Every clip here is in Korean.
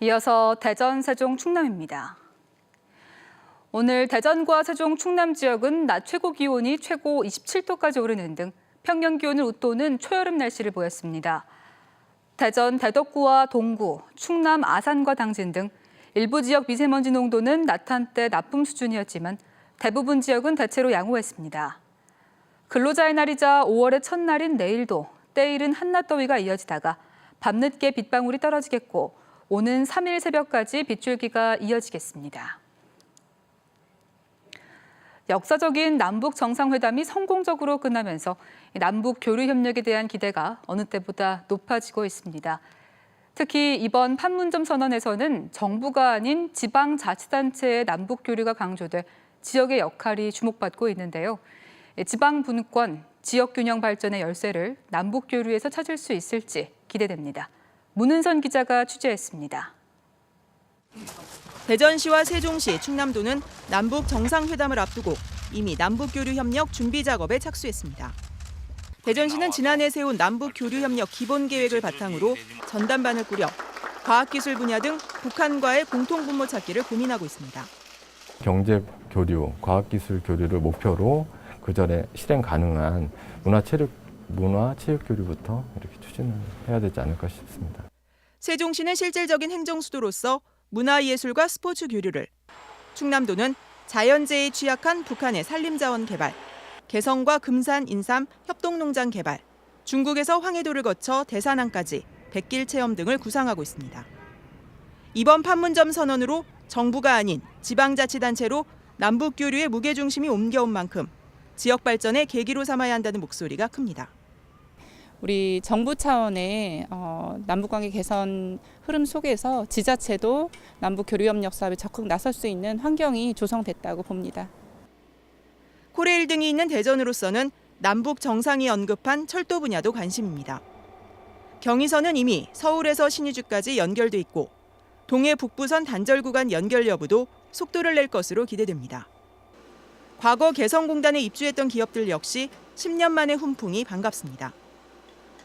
이어서 대전, 세종, 충남입니다. 오늘 대전과 세종, 충남 지역은 낮 최고 기온이 최고 27도까지 오르는 등 평년 기온을 웃도는 초여름 날씨를 보였습니다. 대전 대덕구와 동구, 충남 아산과 당진 등 일부 지역 미세먼지 농도는 낮 한때 나쁨 수준이었지만 대부분 지역은 대체로 양호했습니다. 근로자의 날이자 5월의 첫날인 내일도 때이른 한낮 더위가 이어지다가 밤늦게 빗방울이 떨어지겠고 오는 3일 새벽까지 빗줄기가 이어지겠습니다. 역사적인 남북 정상회담이 성공적으로 끝나면서 남북 교류 협력에 대한 기대가 어느 때보다 높아지고 있습니다. 특히 이번 판문점 선언에서는 정부가 아닌 지방자치단체의 남북 교류가 강조돼 지역의 역할이 주목받고 있는데요. 지방 분권, 지역 균형 발전의 열쇠를 남북 교류에서 찾을 수 있을지 기대됩니다. 문은선 기자가 취재했습니다. 대전시와 세종시, 충남도는 남북 정상회담을 앞두고 이미 남북교류협력 준비 작업에 착수했습니다. 대전시는 지난해 세운 남북교류협력 기본계획을 바탕으로 전담반을 꾸려 과학기술 분야 등 북한과의 공통분모 찾기를 고민하고 있습니다. 경제 교류, 과학기술 교류를 목표로 그 전에 실행 가능한 문화체육 교류부터 이렇게 추진을 해야 되지 않을까 싶습니다. 세종시는 실질적인 행정수도로서 문화예술과 스포츠 교류를, 충남도는 자연재해에 취약한 북한의 산림자원 개발, 개성과 금산, 인삼 협동농장 개발, 중국에서 황해도를 거쳐 대산항까지 백길 체험 등을 구상하고 있습니다. 이번 판문점 선언으로 정부가 아닌 지방자치단체로 남북교류의 무게중심이 옮겨온 만큼 지역 발전의 계기로 삼아야 한다는 목소리가 큽니다. 우리 정부 차원의 남북관계 개선 흐름 속에서 지자체도 남북교류협력 사업에 적극 나설 수 있는 환경이 조성됐다고 봅니다. 코레일 등이 있는 대전으로서는 남북 정상이 언급한 철도 분야도 관심입니다. 경의선은 이미 서울에서 신의주까지 연결돼 있고 동해 북부선 단절 구간 연결 여부도 속도를 낼 것으로 기대됩니다. 과거 개성공단에 입주했던 기업들 역시 10년 만의 훈풍이 반갑습니다.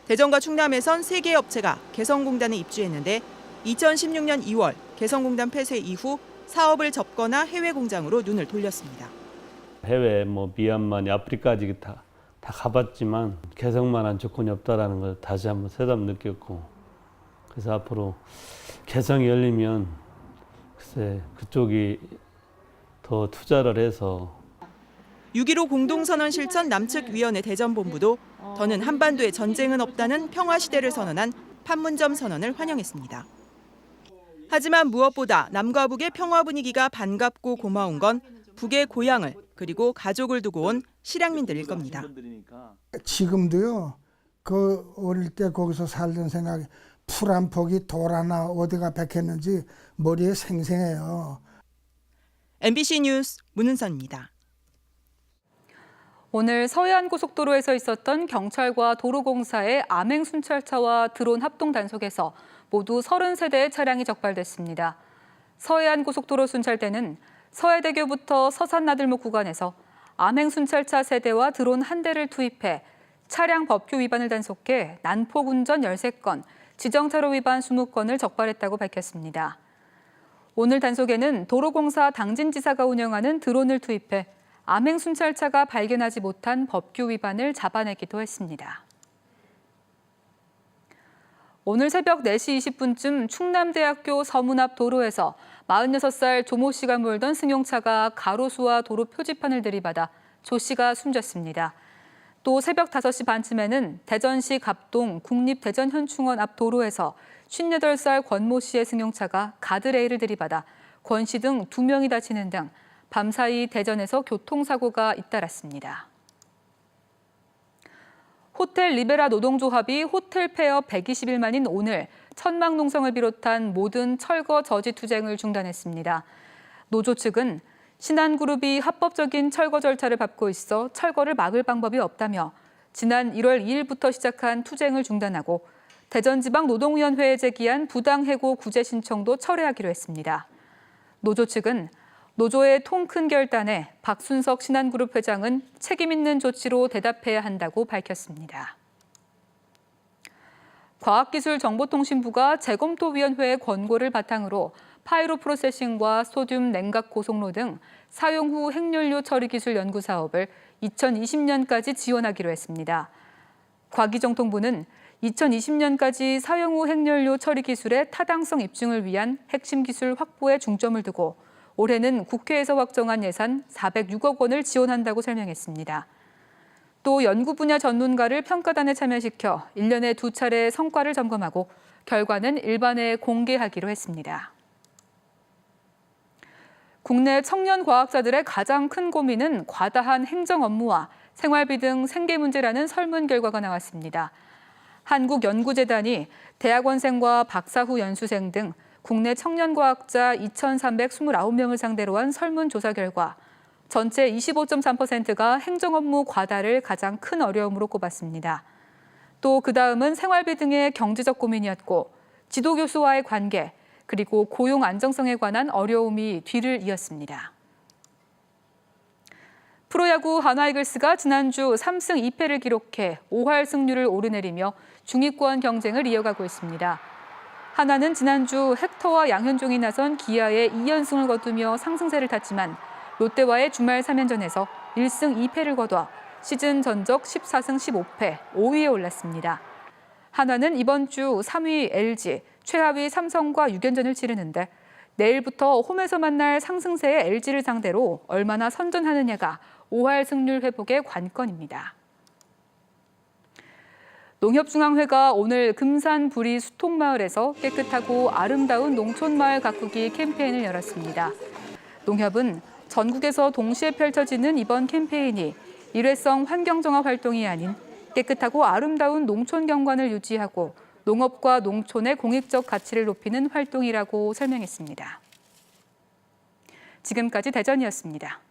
대전과 충남에선 3개 업체가 개성공단에 입주했는데 2016년 2월 개성공단 폐쇄 이후 사업을 접거나 해외 공장으로 눈을 돌렸습니다. 해외 미얀마니 아프리카까지 다 가봤지만 개성만한 조건이 없다라는 걸 다시 한번 새삼 느꼈고 그래서 앞으로 개성이 열리면 글쎄 그쪽이 더 투자를 해서 6.15 공동선언 실천 남측위원회 대전본부도 더는 한반도에 전쟁은 없다는 평화시대를 선언한 판문점 선언을 환영했습니다. 하지만 무엇보다 남과 북의 평화 분위기가 반갑고 고마운 건 북의 고향을 그리고 가족을 두고 온 실향민들일 겁니다. 지금도요. 그 어릴 때 거기서 살던 생각이 풀 한 폭이 돌 하나 어디가 백했는지 머리에 생생해요. MBC 뉴스 문은선입니다. 오늘 서해안고속도로에서 있었던 경찰과 도로공사의 암행 순찰차와 드론 합동 단속에서 모두 30세대의 차량이 적발됐습니다. 서해안고속도로 순찰대는 서해대교부터 서산나들목 구간에서 암행 순찰차 3대와 드론 1대를 투입해 차량 법규 위반을 단속해 난폭 운전 13건, 지정차로 위반 20건을 적발했다고 밝혔습니다. 오늘 단속에는 도로공사 당진지사가 운영하는 드론을 투입해 암행 순찰차가 발견하지 못한 법규 위반을 잡아내기도 했습니다. 오늘 새벽 4시 20분쯤 충남대학교 서문 앞 도로에서 46살 조모 씨가 몰던 승용차가 가로수와 도로 표지판을 들이받아 조 씨가 숨졌습니다. 또 새벽 5시 반쯤에는 대전시 갑동 국립대전현충원 앞 도로에서 58살 권모 씨의 승용차가 가드레일을 들이받아 권 씨 등 2명이 다치는 등 밤사이 대전에서 교통사고가 잇따랐습니다. 호텔 리베라 노동조합이 호텔 폐업 120일 만인 오늘 천막농성을 비롯한 모든 철거 저지 투쟁을 중단했습니다. 노조 측은 신한그룹이 합법적인 철거 절차를 밟고 있어 철거를 막을 방법이 없다며 지난 1월 2일부터 시작한 투쟁을 중단하고 대전지방노동위원회에 제기한 부당해고 구제 신청도 철회하기로 했습니다. 노조 측은 노조의 통 큰 결단에 박순석 신한그룹 회장은 책임 있는 조치로 대답해야 한다고 밝혔습니다. 과학기술정보통신부가 재검토위원회의 권고를 바탕으로 파이로 프로세싱과 소듐 냉각 고속로 등 사용 후 핵연료 처리 기술 연구 사업을 2020년까지 지원하기로 했습니다. 과기정통부는 2020년까지 사용 후 핵연료 처리 기술의 타당성 입증을 위한 핵심 기술 확보에 중점을 두고 올해는 국회에서 확정한 예산 406억 원을 지원한다고 설명했습니다. 또 연구 분야 전문가를 평가단에 참여시켜 1년에 2차례 성과를 점검하고 결과는 일반에 공개하기로 했습니다. 국내 청년 과학자들의 가장 큰 고민은 과다한 행정 업무와 생활비 등 생계 문제라는 설문 결과가 나왔습니다. 한국연구재단이 대학원생과 박사 후 연수생 등 국내 청년 과학자 2,329명을 상대로 한 설문조사 결과 전체 25.3%가 행정 업무 과다를 가장 큰 어려움으로 꼽았습니다. 또 그다음은 생활비 등의 경제적 고민이었고 지도교수와의 관계, 그리고 고용 안정성에 관한 어려움이 뒤를 이었습니다. 프로야구 하나이글스가 지난주 3승 2패를 기록해 5할 승률을 오르내리며 중위권 경쟁을 이어가고 있습니다. 하나는 지난주 헥터와 양현종이 나선 기아의 2연승을 거두며 상승세를 탔지만 롯데와의 주말 3연전에서 1승 2패를 거둬 시즌 전적 14승 15패 5위에 올랐습니다. 하나는 이번 주 3위 LG, 최하위 삼성과 6연전을 치르는데 내일부터 홈에서 만날 상승세의 LG를 상대로 얼마나 선전하느냐가 5할 승률 회복의 관건입니다. 농협중앙회가 오늘 금산 부리 수통마을에서 깨끗하고 아름다운 농촌마을 가꾸기 캠페인을 열었습니다. 농협은 전국에서 동시에 펼쳐지는 이번 캠페인이 일회성 환경정화 활동이 아닌 깨끗하고 아름다운 농촌 경관을 유지하고 농업과 농촌의 공익적 가치를 높이는 활동이라고 설명했습니다. 지금까지 대전이었습니다.